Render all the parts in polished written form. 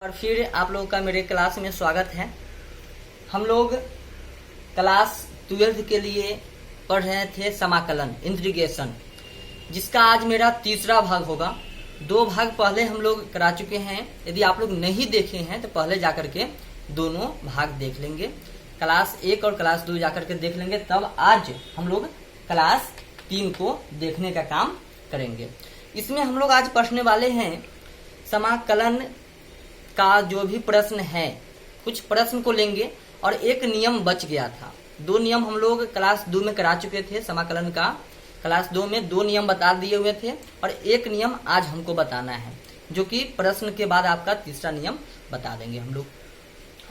और फिर आप लोगों का मेरे क्लास में स्वागत है। हम लोग क्लास 12 के लिए पढ़ रहे थे समाकलन इंटीग्रेशन, जिसका आज मेरा तीसरा भाग होगा। 2 भाग पहले हम लोग करा चुके हैं। यदि आप लोग नहीं देखे हैं तो पहले जाकर के दोनों भाग देख लेंगे, क्लास 1 और क्लास 2 जाकर के देख लेंगे। तब आज हम लोग क्लास 3 को देखने का काम करेंगे। इसमें हम लोग आज पढ़ने वाले हैं समाकलन का जो भी प्रश्न है। कुछ प्रश्न को लेंगे और एक नियम बच गया था। 2 नियम हम लोग क्लास 2 में करा चुके थे समाकलन का। क्लास 2 में 2 नियम बता दिए हुए थे और एक नियम आज हमको बताना है, जो कि प्रश्न के बाद आपका तीसरा नियम बता देंगे हम लोग।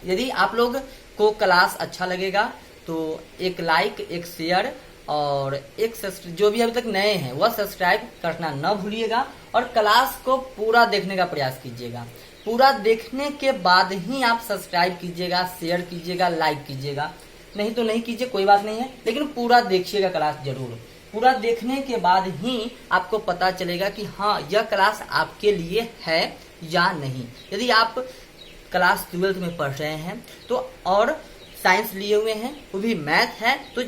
यदि आप लोग को क्लास अच्छा लगेगा तो एक लाइक, एक शेयर और एक जो भी अभी तक नए हैं वह सब्सक्राइब करना न भूलिएगा और क्लास को पूरा देखने का प्रयास कीजिएगा। पूरा देखने के बाद ही आप सब्सक्राइब कीजिएगा, शेयर कीजिएगा, लाइक कीजिएगा। नहीं तो नहीं कीजिए, कोई बात नहीं है, लेकिन पूरा देखिएगा क्लास जरूर। पूरा देखने के बाद ही आपको पता चलेगा कि हाँ यह क्लास आपके लिए है या नहीं। यदि आप क्लास 12 में पढ़ रहे हैं तो और साइंस लिए हुए हैं, वो भी मैथ है, तो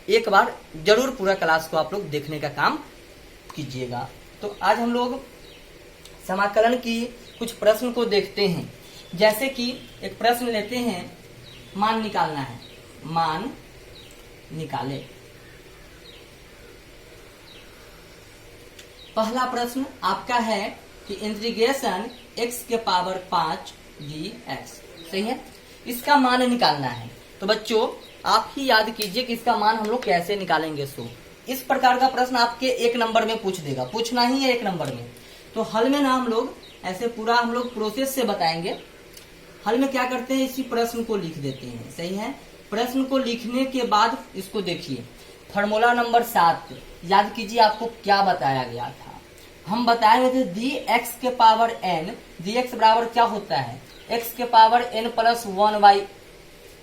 एक बार जरूर पूरा क्लास को आप लोग देखने का काम कीजिएगा। तो आज हम लोग समाकलन की कुछ प्रश्न को देखते हैं। जैसे कि एक प्रश्न लेते हैं, मान निकालना है, मान निकाले। पहला प्रश्न आपका है कि इंटीग्रेशन x के पावर 5 dx, सही है। इसका मान निकालना है। तो बच्चों आप ही याद कीजिए कि इसका मान हम लोग कैसे निकालेंगे। सो इस प्रकार का प्रश्न आपके 1 नंबर में पूछ देगा, पूछना ही है 1 नंबर में। तो हल में ना हम लोग ऐसे पूरा हम लोग प्रोसेस से बताएंगे। हल में क्या करते हैं, इसी प्रश्न को लिख देते हैं, सही है। प्रश्न को लिखने के बाद इसको देखिए, फॉर्मूला नंबर 7 याद कीजिए आपको क्या बताया गया था। हम बताए हुए थे dx के पावर n, dx बराबर क्या होता है, x के power n plus 1 by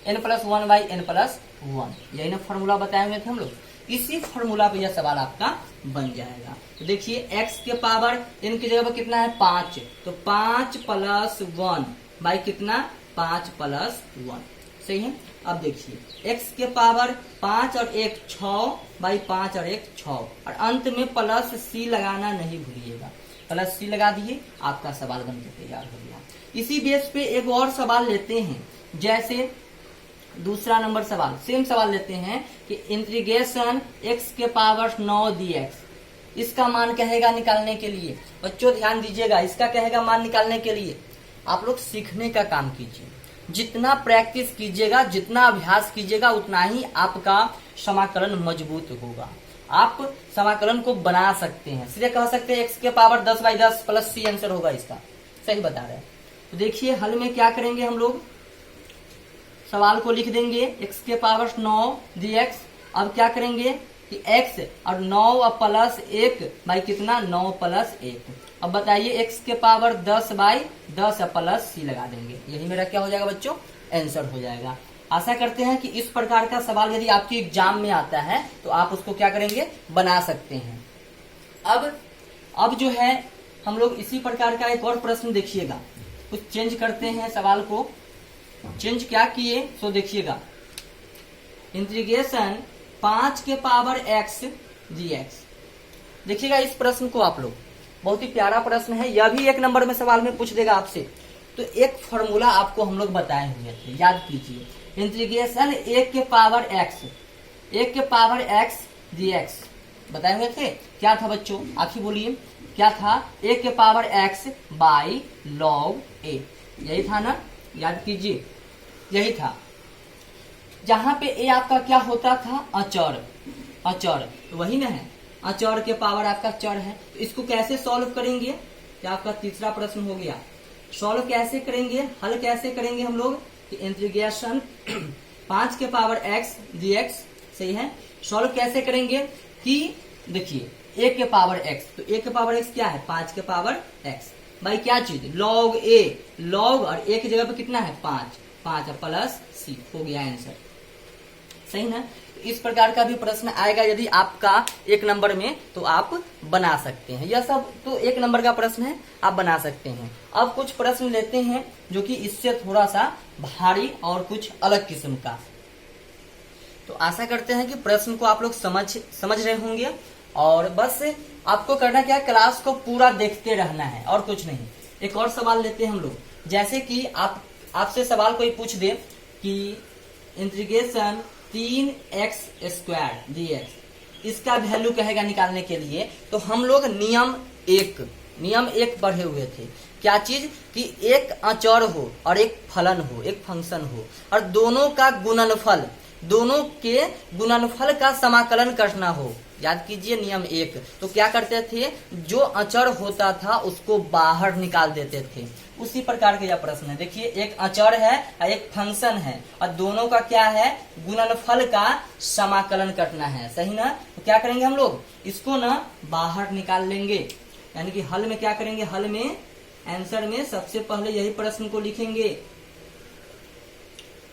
n plus 1। यही ना फॉर्मूला बताए हुए थे हम लोग। इसी फॉर्मूला पे यह सवाल आपका बन जाएगा। तो देखिए x के पावर n की जगह पर कितना है 5, तो 5 प्लस 1 बाई कितना 5 प्लस 1, सही है। अब देखिए x के पावर 5 और 1 6 बाई 5 और 1 6 और अंत में प्लस c लगाना नहीं भूलिएगा। प्लस c लगा दिए, आपका सवाल बनकर तैयार हो गया। इसी बेस पे एक और सवाल लेते हैं। जैसे दूसरा नंबर सवाल, सेम सवाल लेते हैं कि इंटीग्रेशन x के पावर 9 dx, इसका मान कहेगा निकालने के लिए। बच्चों ध्यान दीजिएगा, इसका कहेगा मान निकालने के लिए आप लोग सीखने का काम कीजिए। जितना प्रैक्टिस कीजिएगा, जितना अभ्यास कीजिएगा, उतना ही आपका समाकलन मजबूत होगा। आप समाकलन को बना सकते हैं, सीधे कह सकते हैं x के power 10 by 10 plus c answer होगा इसका, सही बता रहे हैं। तो देखिए हल में क्या करेंगे, हम लोग सवाल को लिख देंगे x के पावर 9 dx। अब क्या करेंगे कि x और 9 और प्लस 1 बाई कितना 9 प्लस 1। अब बताइए x के पावर 10 बाई 10 प्लस c लगा देंगे। यही मेरा क्या हो जाएगा बच्चों, आंसर हो जाएगा। आशा करते हैं कि इस प्रकार का सवाल यदि आपके एग्जाम में आता है तो आप उसको क्या करेंगे, बना सकते हैं। अब जो है हम लोग इसी प्रकार का एक और प्रश्न देखिएगा। कुछ चेंज करते हैं सवाल को। चेंज क्या किए तो देखिएगा, इंटीग्रेशन 5 के पावर x dx। देखिएगा इस प्रश्न को आप लोग, बहुत ही प्यारा प्रश्न है, यह भी 1 नंबर में सवाल में पूछ देगा आपसे। तो एक फॉर्मूला आपको हम लोग बताए हुए थे, याद कीजिए। इंटीग्रेशन 1 के पावर x dx बताए हुए थे। क्या था बच्चों, आखिर बोलिए क्या था, 1 के power x by log a, यही था ना, याद कीजिए यही था। जहां पे a आपका क्या होता था, अचर, तो वही ना है, अचर के पावर आपका चर है। तो इसको कैसे सॉल्व करेंगे, क्या आपका तीसरा प्रश्न हो गया। सॉल्व कैसे करेंगे, हल कैसे करेंगे हम लोग, इंटीग्रेशन 5 के पावर x dx, सही है। सॉल्व कैसे करेंगे कि देखिए 1 के पावर x, तो 1 के पावर x क्या है 5 के पावर x भाई क्या चीज log a, log और a की जगह पे कितना है 5 प्लस c, हो गया आंसर, सही ना। इस प्रकार का भी प्रश्न आएगा यदि आपका 1 नंबर में, तो आप बना सकते हैं। यह सब तो 1 नंबर का प्रश्न है, आप बना सकते हैं। अब कुछ प्रश्न लेते हैं जो कि इससे थोड़ा सा भारी और कुछ अलग किस्म का। तो आशा करते हैं कि प्रश्न को आप लोग समझ रहे होंगे, और बस आपको करना क्या है, क्लास को पूरा देखते रहना है और कुछ नहीं। एक और सवाल लेते हैं हम लोग, जैसे कि आपसे सवाल कोई पूछ दे कि इंटीग्रेशन 3x² dx इसका वैल्यू कहेगा निकालने के लिए, तो हम लोग नियम एक पढ़े हुए थे। क्या चीज कि एक अचर हो और एक फलन हो, एक फंक्शन हो, और दोनों के गुणनफल का समाकलन करना हो। याद कीजिए नियम 1। तो क्या करते थे, जो अचर होता था उसको बाहर निकाल देते थे। उसी प्रकार के यह प्रश्न है। देखिए, एक अचर है और एक फंक्शन है, और दोनों का क्या है, गुणनफल का समाकलन करना है। सही ना? तो क्या करेंगे हम लोग, इसको ना बाहर निकाल लेंगे। यानी कि हल में क्या करेंगे, हल में आंसर में सबसे पहले यही प्रश्न को लिखेंगे।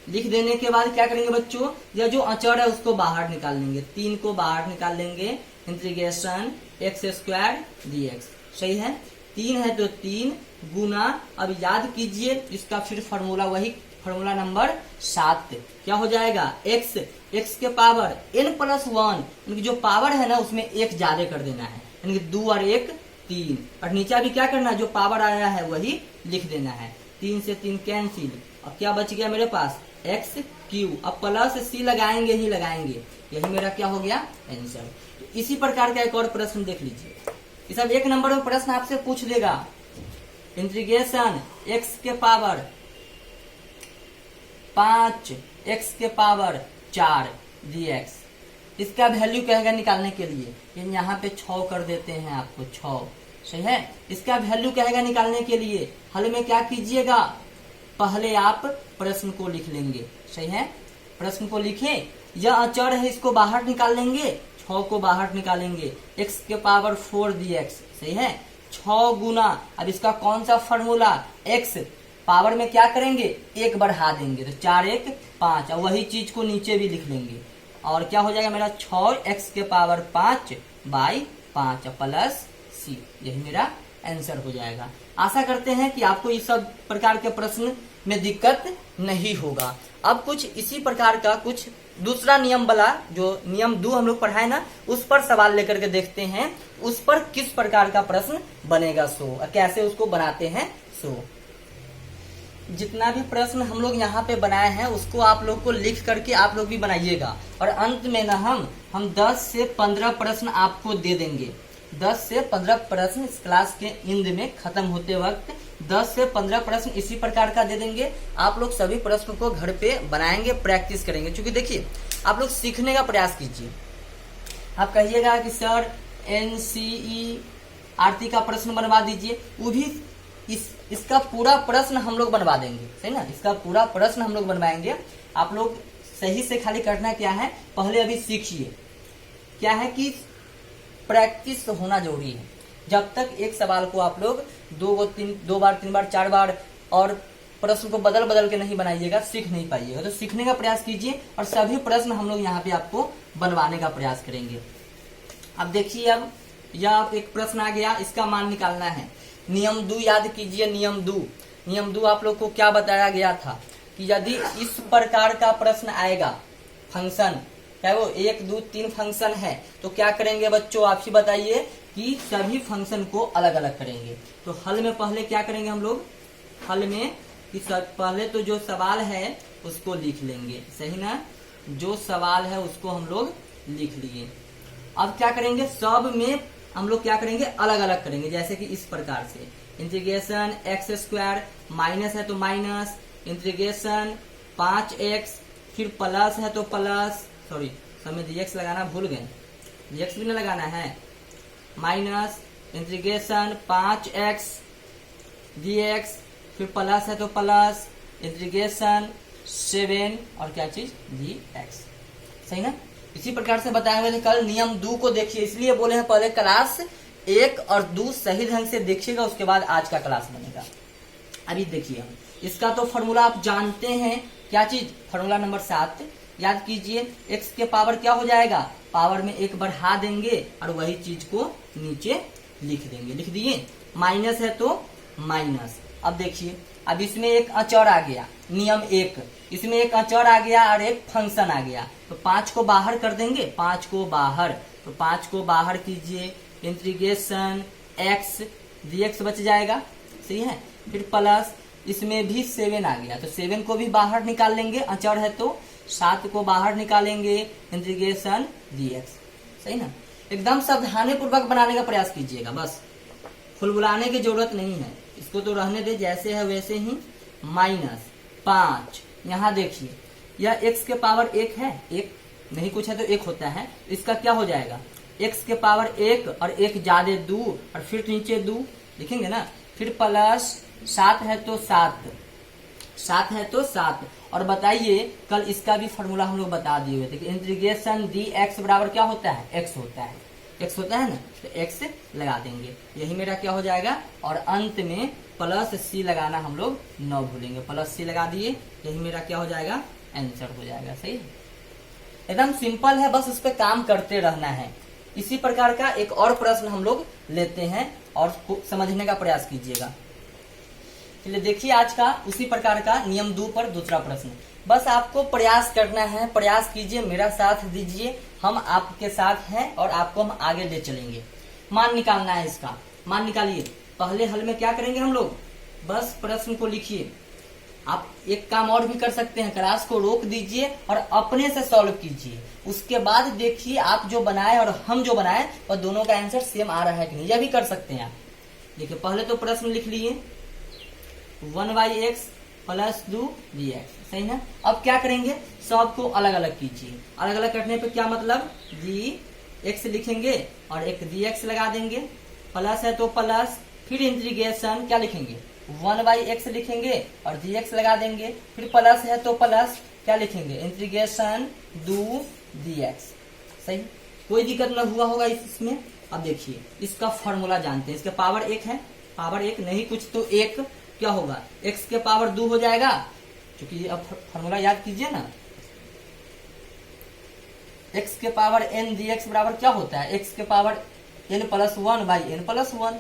लिख देने के बाद क्या करेंगे बच्चों, यह जो अचर है उसको बाहर निकाल लेंगे। 3 को बाहर निकाल लेंगे, इंटीग्रेशन x² dx। सही है? 3 है तो 3 गुना, अब याद कीजिए इसका फिर फॉर्मूला, वही फॉर्मूला नंबर 7। क्या हो जाएगा, x के पावर n+1, यानी जो पावर है ना उसमें 1 ज्यादा कर देना है, यानी कि 2 और 1 3, और नीचे भी क्या करना है, जो पावर आया है वही लिख देना है। 3 से 3 कैंसिल, अब क्या बच गया मेरे पास, x3। अब प्लस c लगाएंगे ही लगाएंगे, यही मेरा क्या हो गया, आंसर। तो इसी प्रकार का एक और प्रश्न देख लीजिए। ये सब 1 नंबर में प्रश्न आपसे पूछ देगा। इंटीग्रेशन x के पावर 5 x के पावर 4 dx इसका वैल्यू कहेगा निकालने के लिए। यहाँ पे 6 कर देते हैं आपको, 6। सही है? इसका वैल्यू कहेगा निकालने के लिए हल में क्या कीजिएगा, पहले आप प्रश्न को लिख लेंगे। सही है? प्रश्न को लिखे, यह अचर है इसको बाहर निकाल लेंगे, 6 को बाहर निकालेंगे, x के पावर 4 dx। सही है? 6 गुना, अब इसका कौन सा फॉर्मूला, x पावर में क्या करेंगे, 1 बढ़ा देंगे, तो 4 1 5, और वही चीज को नीचे भी लिख लेंगे। और क्या हो जाएगा मेरा, 6x के पावर 5/5 प्लस c, यही मेरा आंसर हो जाएगा। आशा करते हैं कि आपको इस सब प्रकार के प्रश्न में दिक्कत नहीं होगा। अब कुछ इसी प्रकार का कुछ दूसरा नियम वाला, जो नियम 2 हम लोग पढ़ाए ना, उस पर सवाल लेकर के देखते हैं, उस पर किस प्रकार का प्रश्न बनेगा सो, और कैसे उसको बनाते हैं सो। जितना भी प्रश्न हम लोग यहाँ पे बनाए हैं उसको आप लोग को लिख करके आप लोग भी बनाइएगा, और अंत में ना हम 10 से 15 प्रश्न आपको दे देंगे। 10 से 15 प्रश्न इस क्लास के इंद में खत्म होते वक्त 10 से 15 प्रश्न इसी प्रकार का दे देंगे। आप लोग सभी प्रश्न को घर पे बनाएंगे, प्रैक्टिस करेंगे। क्योंकि देखिए, आप लोग सीखने का प्रयास कीजिए। आप कहिएगा कि सर NCERT का प्रश्न बनवा दीजिए, वो भी इसका पूरा प्रश्न हम लोग बनवा देंगे। सही ना? इसका पूरा प्रश्न हम लोग बनवाएंगे। आप लोग सही से खाली करना क्या है, पहले अभी सीखिए। क्या है कि प्रैक्टिस होना जरूरी है। जब तक एक सवाल को आप लोग 2 बार 3 बार 4 बार और प्रश्न को बदल के नहीं बनाइएगा, सीख नहीं पाइएगा। तो सीखने का प्रयास कीजिए, और सभी प्रश्न हम लोग यहाँ पे आपको बनवाने का प्रयास करेंगे। अब देखिए, अब यह एक प्रश्न आ गया, इसका मान निकालना है। नियम 2 याद कीजिए। नियम 2 आप लोग को क्या बताया गया था कि यदि इस प्रकार का प्रश्न आएगा, फंक्शन क्या वो 1 2 3 फंक्शन है, तो क्या करेंगे बच्चों, आप ही बताइए कि सभी फंक्शन को अलग अलग करेंगे। तो हल में पहले क्या करेंगे हम लोग, हल में कि पहले तो जो सवाल है उसको लिख लेंगे। सही ना? जो सवाल है उसको हम लोग लिख लिए। अब क्या करेंगे, सब में हम लोग क्या करेंगे, अलग अलग करेंगे। जैसे कि इस प्रकार से, इंटीग्रेशन x² माइनस है तो माइनस, इंटीग्रेशन 5x, फिर प्लस है तो प्लस, सॉरी समय dx लगाना भूल गए, dx भी ना लगाना है, माइनस इंटीग्रेशन 5x dx, फिर प्लस है तो प्लस, इंटीग्रेशन 7 और क्या चीज dx। सही ना? इसी प्रकार से बताए हुए थे कल। नियम 2 को देखिए, इसलिए बोले हैं पहले क्लास 1 और 2 सही ढंग से देखिएगा, उसके बाद आज का क्लास बनेगा। अभी देखिए, इसका तो फॉर्मूला आप जानते हैं, क्या चीज, फॉर्मूला नंबर 7। याद कीजिए x के पावर क्या हो जाएगा, पावर में एक बढ़ा देंगे और वही चीज को नीचे लिख देंगे। लिख दिए, माइनस है तो माइनस। अब देखिए, अब इसमें एक अचर आ गया, नियम 1, इसमें एक अचर आ गया और एक फंक्शन आ गया, तो 5 को बाहर कर देंगे, 5 को बाहर, तो 5 को बाहर कीजिए, इंटीग्रेशन x dx बच जाएगा, सही है। फिर प्लस इसमें भी 7 आ गया, तो 7 को भी बाहर निकाल लेंगे, अचर है तो 7 को बाहर निकालेंगे, इंटीग्रेशन dx, सही ना। एकदम सावधानी पूर्वक बनाने का प्रयास कीजिएगा, बस फुलबुलाने की जरूरत नहीं है, इसको तो रहने दे जैसे है वैसे ही। -5, यहाँ देखिए यह x के पावर 1 है, 1 नहीं कुछ है तो 1 होता है, इसका क्या हो जाएगा, x के पावर 1 और 1 ज्यादा 2 और फिर नीचे 2 लिखेंगे ना, फिर प्लस 7 है तो 7, 7 है तो 7। और बताइए कल इसका भी फॉर्मूला हम लोग बता दिए हुए थे कि इंटीग्रेशन dx बराबर क्या होता है, x होता है, x होता है ना, तो x लगा देंगे, यही मेरा क्या हो जाएगा। और अंत में प्लस c लगाना हम लोग न भूलेंगे, प्लस c लगा दिए, यही मेरा क्या हो जाएगा, आंसर हो जाएगा, सही है। एकदम सिंपल है, बस उस पर काम करते रहना है। इसी प्रकार का एक और प्रश्न हम लोग लेते हैं और समझने का प्रयास कीजिएगा। चलिए देखिए आज का उसी प्रकार का नियम 2 पर दूसरा प्रश्न। बस आपको प्रयास करना है, प्रयास कीजिए, मेरा साथ दीजिए, हम आपके साथ हैं और आपको हम आगे ले चलेंगे। मान निकालना है इसका, मान निकालिए। पहले हल में क्या करेंगे हम लोग, बस प्रश्न को लिखिए। आप एक काम और भी कर सकते हैं, क्लास को रोक दीजिए और अपने से सॉल्व कीजिए, उसके बाद देखिए आप जो बनाए और हम जो बनाए और दोनों का आंसर सेम आ रहा है कि नहीं, यह भी कर सकते हैं आप। देखिए पहले तो प्रश्न लिख लिए 1/x प्लस 2 dx, सही ना। अब क्या करेंगे, सबको अलग अलग कीजिए, अलग अलग करने पे क्या मतलब, dx लिखेंगे और एक dx लगा देंगे, प्लस है तो प्लस, फिर इंटीग्रेशन क्या लिखेंगे, 1/x लिखेंगे और dx लगा देंगे, फिर प्लस है तो प्लस क्या लिखेंगे, इंटीग्रेशन 2 dx, सही। कोई दिक्कत न हुआ होगा इसमें। अब देखिए इसका फॉर्मूला जानते हैं, इसके पावर 1 है, पावर 1 नहीं कुछ तो 1 क्या होगा, x के पावर 2 हो जाएगा, क्योंकि अब फॉर्मूला याद कीजिए ना, x के पावर n dx बराबर क्या होता है, x के power n plus 1/n plus 1,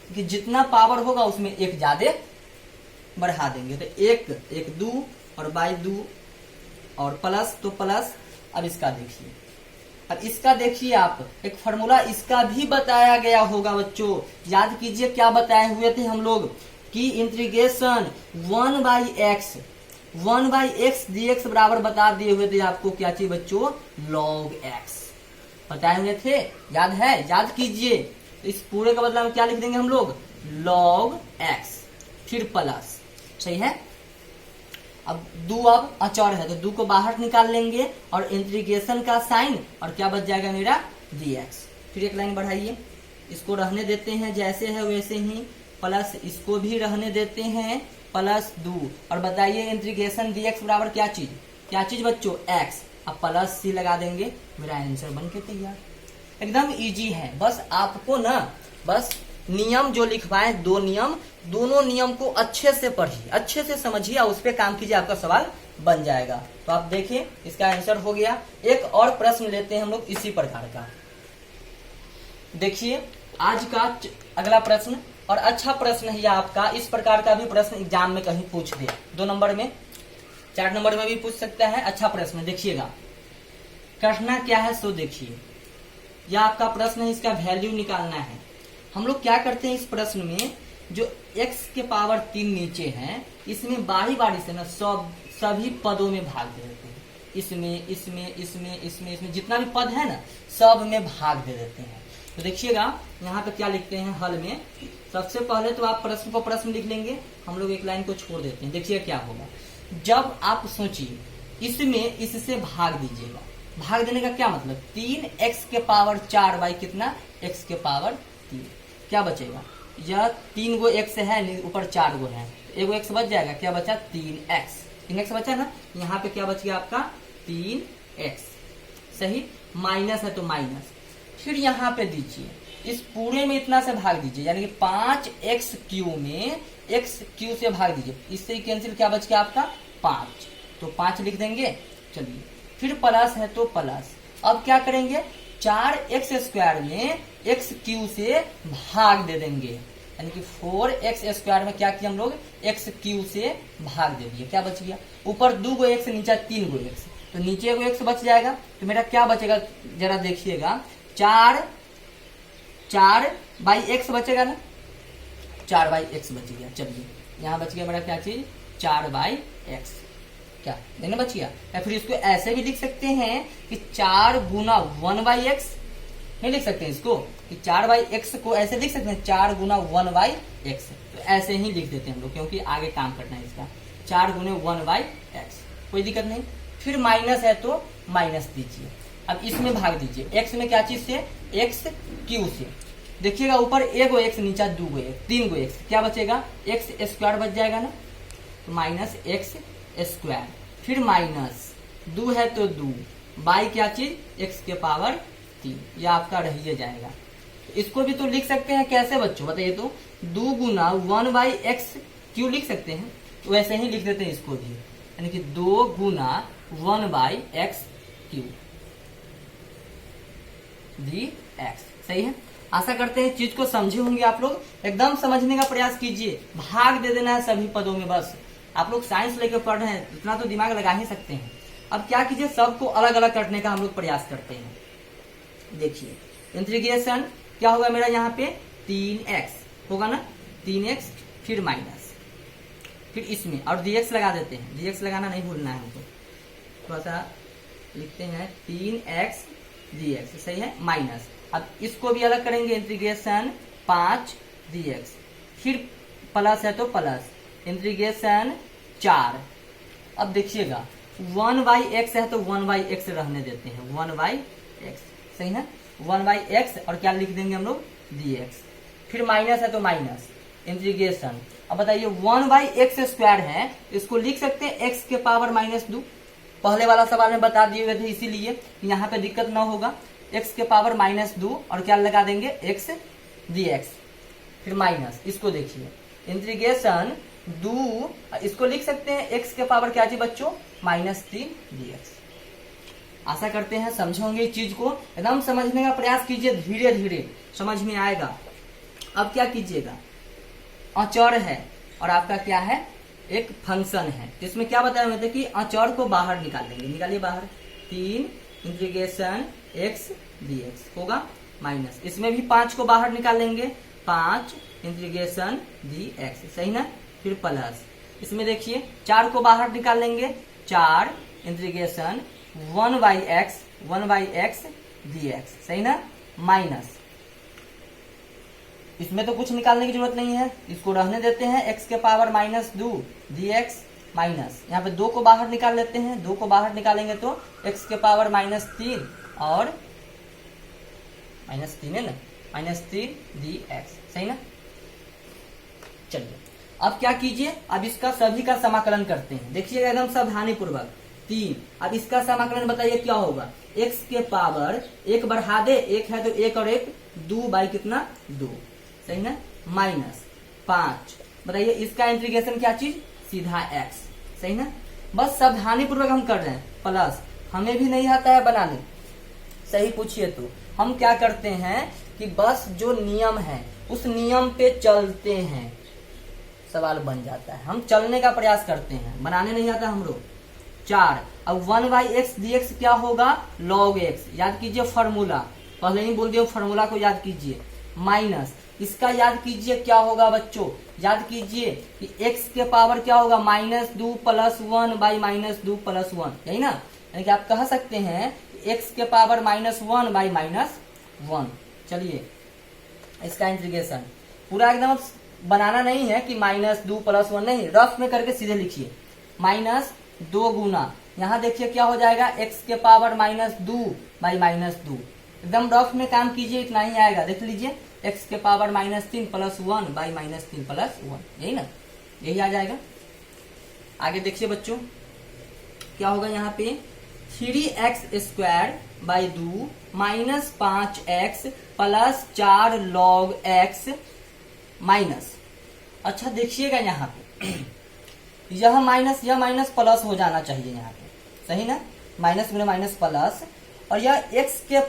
कि जितना पावर होगा उसमें एक ज्यादा बढ़ा देंगे, तो 1 2 और बाई 2 और प्लस तो प्लस। अब इसका देखिए, अब इसका देखिए आप, एक फॉर्मूला इसका भी बताया गया होगा बच्चों, याद कीजिए क्या बताए हुए थे हम लोग कि इंटीग्रेशन 1/x dx बराबर बता दिए हुए थे आपको, क्या चाहिए बच्चों, log x बताए हुए थे, याद है, याद कीजिए। तो इस पूरे का बदला में क्या लिख देंगे हम लोग, log x, फिर प्लस, सही है। अब 2 अब अचर है तो 2 को बाहर निकाल लेंगे और इंटीग्रेशन का साइन और क्या बच जाएगा मेरा, dx। फिर एक लाइन बढ़ाइए, इसको रहने देते हैं जैसे है वैसे ही, प्लस इसको भी रहने देते हैं प्लस 2 और बताइए इंटीग्रेशन dx बराबर क्या चीज बच्चों, x। अब प्लस c लगा देंगे, मेरा आंसर बन के तैयार। एकदम इजी है, बस आपको ना, बस नियम जो लिखवाए 2 नियम, दोनों नियम को अच्छे से पढ़िए, अच्छे से समझिए और उस पर काम कीजिए, आपका सवाल बन जाएगा। तो आप देखिए इसका आंसर हो गया। एक और प्रश्न लेते हैं हम लोग इसी प्रकार का। देखिए आज का अगला प्रश्न, और अच्छा प्रश्न है आपका, इस प्रकार का भी प्रश्न एग्जाम में कहीं पूछ दे, 2 नंबर में 4 नंबर में भी पूछ सकता है। अच्छा प्रश्न देखिएगा, करना क्या है सो देखिए, यह आपका प्रश्न है, इसका वैल्यू निकालना है। हम लोग क्या करते हैं इस प्रश्न में, जो x के पावर 3 नीचे है इसमें बारी बारी से ना सभी पदों में भाग दे देते हैं, इसमें जितना भी पद है ना सब में भाग दे देते हैं। तो देखिएगा यहाँ पे क्या लिखते हैं हल में, सबसे पहले तो आप प्रश्न को प्रश्न लिख लेंगे, हम लोग एक लाइन को छोड़ देते हैं। देखिए क्या होगा, जब आप सोचिए इसमें इससे भाग दीजिएगा, भाग देने का क्या मतलब, 3x के पावर 4 कितना, x के पावर 3, क्या बचेगा, यह 3 गो x है, ऊपर 4 गो है, एगो x बच जाएगा, क्या बचा 3x बचा ना, यहाँ पे क्या बच गया आपका 3x, सही। माइनस है तो माइनस, फिर यहाँ पे दीजिए, इस पूरे में इतना से भाग दीजिए, यानी कि 5x क्यू में x क्यू से भाग दीजिए, इससे कैंसिल, क्या बच गया आपका 5, तो 5 लिख देंगे। चलिए फिर प्लस है तो प्लस। अब क्या करेंगे, 4x² में x क्यू से भाग दे देंगे, यानी कि 4x² में क्या किया हम लोग, x क्यू से भाग दे दिए। क्या बच गया, ऊपर 2 गो x, नीचे 3 गो x, तो नीचे को x बच जाएगा। तो मेरा क्या बचेगा जरा देखिएगा, 4 बाई x बचेगा ना, 4 बाई x बच गया। चलिए यहाँ बच गया मेरा क्या चीज, 4 बाई x, क्या देना बच गया। या फिर इसको ऐसे भी लिख सकते हैं कि 4 गुना 1 बाई एक्स, नहीं लिख सकते हैं इसको कि 4 बाई एक्स को ऐसे लिख सकते हैं 4 गुना 1 बाई एक्स, तो ऐसे ही लिख देते हैं हम लोग, क्योंकि आगे काम करना है इसका। 4 गुने 1 बाई एक्स, कोई दिक्कत नहीं। फिर माइनस है तो माइनस दीजिए। अब इसमें भाग दीजिए, एक्स में क्या चीज से, एक्स क्यू से। देखिएगा ऊपर 1 गो एक्स, नीचे 2 गो एक्स, 3 गो एक्स, क्या बचेगा, x² बच जाएगा ना, तो माइनस x²। फिर माइनस 2 है तो 2 बाई क्या चीज, x के पावर 3, यह आपका रह जाएगा। इसको भी तो लिख सकते हैं कैसे बच्चों बताइए, तो 2 गुना 1 बाई एक्स क्यू लिख सकते हैं, तो वैसे ही लिख देते हैं इसको भी, यानी कि 2 गुना 1 बाई एक्स क्यू dx। सही है, आशा करते हैं चीज को समझे होंगे आप लोग। एकदम समझने का प्रयास कीजिए, भाग दे देना है सभी पदों में। बस आप लोग साइंस लेके पढ़ रहे हैं, इतना तो दिमाग लगा ही सकते हैं। अब क्या कीजिए, सबको अलग अलग करने का हम लोग प्रयास करते हैं। देखिए इंटीग्रेशन क्या होगा मेरा, यहाँ पे 3x होगा ना, 3x फिर माइनस, फिर इसमें और dx लगा देते हैं, dx लगाना नहीं भूलना है हमको, थोड़ा सा लिखते हैं 3x dx, सही है, माइनस। अब इसको भी अलग करेंगे, इंटीग्रेशन 5 dx, फिर प्लस है तो प्लस, इंटीग्रेशन 4। अब देखिएगा 1 बाई एक्स है तो 1 बाई एक्स रहने देते हैं, 1 बाई एक्स, सही है, 1 बाई एक्स, और क्या लिख देंगे हम लोग, dx। फिर माइनस है तो माइनस, इंटीग्रेशन। अब बताइए 1 बाई x² है, इसको लिख सकते हैं x के पावर -2। पहले वाला सवाल में बता दिए हुए थे, इसीलिए यहाँ पे दिक्कत ना होगा। x के पावर -2 और क्या लगा देंगे, x dx, फिर माइनस। इसको देखिए इंटीग्रेशन 2, इसको लिख सकते हैं x के पावर क्या चीज बच्चों, -3 dx। आशा करते हैं समझे होंगे इस चीज को। एकदम समझने का प्रयास कीजिए, धीरे धीरे समझ में आएगा। अब क्या कीजिएगा, अचर है और आपका क्या है, एक फंक्शन है, इसमें क्या बताया हुआ था कि अचर को बाहर निकाल लेंगे। निकालिए बाहर, 3 इंटीग्रेशन x dx होगा माइनस, इसमें भी 5 को बाहर निकाल लेंगे, 5 इंटीग्रेशन dx, सही ना, फिर प्लस, इसमें देखिए 4 को बाहर निकाल लेंगे, 4 इंटीग्रेशन 1 बाई एक्स dx, सही ना, माइनस, इसमें तो कुछ निकालने की जरूरत नहीं है, इसको रहने देते हैं, x के पावर -2 dx, माइनस, यहाँ पे 2 को बाहर निकाल लेते हैं, 2 को बाहर निकालेंगे तो x के पावर -3 और -3 है ना, -3 dx, सही ना। चलिए अब क्या कीजिए, अब इसका सभी का समाकलन करते हैं। देखिएगा एकदम सावधानी पूर्वक, 3। अब इसका समाकलन बताइए क्या होगा, x के पावर 1 बढ़ा दे, 1 है तो 1 और 1 2 बाई कितना, 2, सही ना, माइनस 5। बताइए इसका इंटीग्रेशन क्या चीज, सीधा x, सही ना। बस सावधानी पूर्वक हम कर रहे हैं, प्लस हमें भी नहीं आता है बनाने, सही पूछिए तो हम क्या करते हैं कि बस जो नियम है उस नियम पे चलते हैं, सवाल बन जाता है। हम चलने का प्रयास करते हैं, बनाने नहीं आता हम लोग। 4, अब 1 बाई एक्स dx क्या होगा, log x, याद कीजिए फार्मूला, पहले ही बोल दिया फार्मूला को याद कीजिए, माइनस इसका याद कीजिए क्या होगा बच्चों, याद कीजिए कि x के पावर क्या होगा, -2 + 1 बाई -2 + 1, यही ना, यानी कि आप कह सकते हैं x के पावर -1 बाई -1। चलिए इसका इंटीग्रेशन पूरा एकदम बनाना नहीं है कि -2 + 1, नहीं, रफ में करके सीधे लिखिए, -2 गुना, यहाँ देखिए क्या हो जाएगा, x के पावर -2 बाई -2, एकदम रफ में काम कीजिए, इतना ही आएगा, देख लीजिए, x के पावर -3 + 1 बाई -3 + 1, यही ना, यही आ जाएगा। आगे देखिए बच्चों क्या होगा, यहाँ पे 3x² by 2 -5x + 4 log x minus. अच्छा देखिएगा यहाँ पे यह माइनस प्लस हो जाना चाहिए यहाँ पे, सही ना, माइनस गुने माइनस प्लस, और यह x के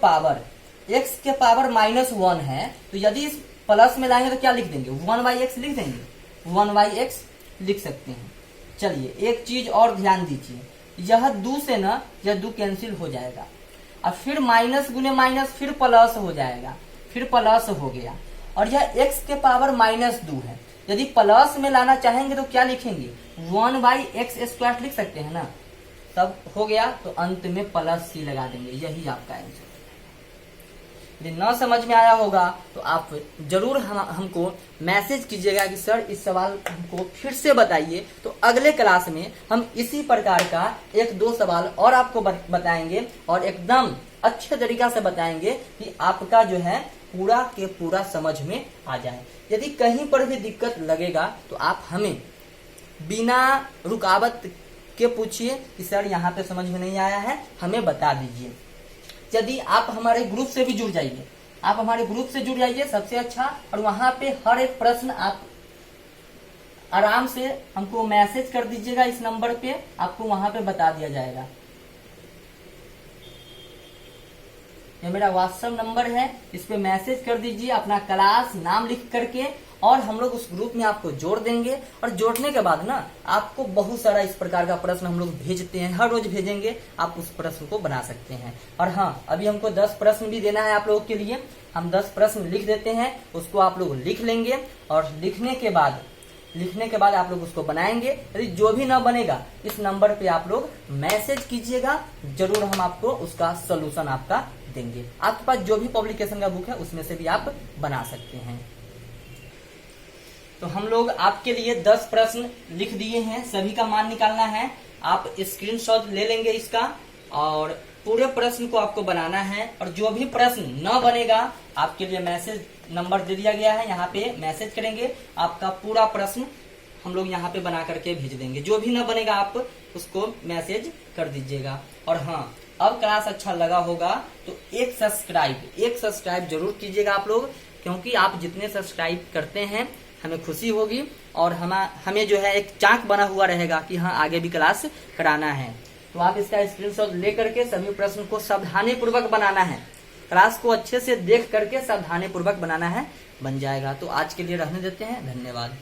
पावर -1 है, तो यदि इस प्लस में लाएंगे तो क्या लिख देंगे, 1/x लिख देंगे, 1/x लिख सकते हैं। चलिए एक चीज और ध्यान दीजिए, यह 2 से ना यह 2 कैंसिल हो जाएगा, और फिर माइनस गुने माइनस फिर प्लस हो जाएगा, फिर प्लस हो गया, और यह x के पावर -2 है। यदि प्लस में लाना चाहेंगे तो क्या लिखेंगे, 1/x² लिख सकते हैं ना, तब हो गया, तो अंत में प्लस c लगा देंगे, यही आपका आंसर। यदि न समझ में आया होगा तो आप जरूर हमको मैसेज कीजिएगा कि सर इस सवाल को फिर से बताइए, तो अगले क्लास में हम इसी प्रकार का 1-2 सवाल और आपको बताएंगे, और एकदम अच्छे तरीका से बताएंगे कि आपका जो है पूरा के पूरा समझ में आ जाए। यदि कहीं पर भी दिक्कत लगेगा तो आप हमें बिना रुकावट के पूछिए कि सर यहाँ पे समझ में नहीं आया है, हमें बता दीजिए। यदि आप हमारे ग्रुप से भी जुड़ जाइए, आप हमारे ग्रुप से जुड़ जाइए सबसे अच्छा, और वहां पे हर एक प्रश्न आप आराम से हमको मैसेज कर दीजिएगा, इस नंबर पे आपको वहां पे बता दिया जाएगा। यह मेरा व्हाट्सएप नंबर है, इस पे मैसेज कर दीजिए अपना क्लास नाम लिख करके, और हम लोग उस ग्रुप में आपको जोड़ देंगे। और जोड़ने के बाद ना आपको बहुत सारा इस प्रकार का प्रश्न हम लोग भेजते हैं, हर रोज भेजेंगे, आप उस प्रश्न को बना सकते हैं। और हाँ, अभी हमको 10 प्रश्न भी देना है आप लोगों के लिए, हम 10 प्रश्न लिख देते हैं, उसको आप लोग लिख लेंगे, और लिखने के बाद आप लोग उसको बनाएंगे। यदि जो भी ना बनेगा इस नंबर पे आप लोग मैसेज कीजिएगा, जरूर हम आपको उसका सोल्यूशन आपका देंगे। आपके पास जो भी पब्लिकेशन का बुक है उसमें से भी आप बना सकते हैं। तो हम लोग आपके लिए 10 प्रश्न लिख दिए हैं, सभी का मान निकालना है। आप स्क्रीनशॉट ले लेंगे इसका, और पूरे प्रश्न को आपको बनाना है, और जो भी प्रश्न न बनेगा आपके लिए मैसेज नंबर दे दिया गया है, यहाँ पे मैसेज करेंगे, आपका पूरा प्रश्न हम लोग यहाँ पे बना करके भेज देंगे। जो भी न बनेगा आप उसको मैसेज कर दीजिएगा। और हाँ, अब क्लास अच्छा लगा होगा तो एक सब्सक्राइब जरूर कीजिएगा आप लोग, क्योंकि आप जितने सब्सक्राइब करते हैं हमें खुशी होगी, और हमें जो है एक चाक बना हुआ रहेगा कि हाँ आगे भी क्लास कराना है। तो आप इसका स्क्रीनशॉट ले करके सभी प्रश्न को सावधानी पूर्वक बनाना है, क्लास को अच्छे से देख करके सावधानी पूर्वक बनाना है, बन जाएगा। तो आज के लिए रहने देते हैं, धन्यवाद।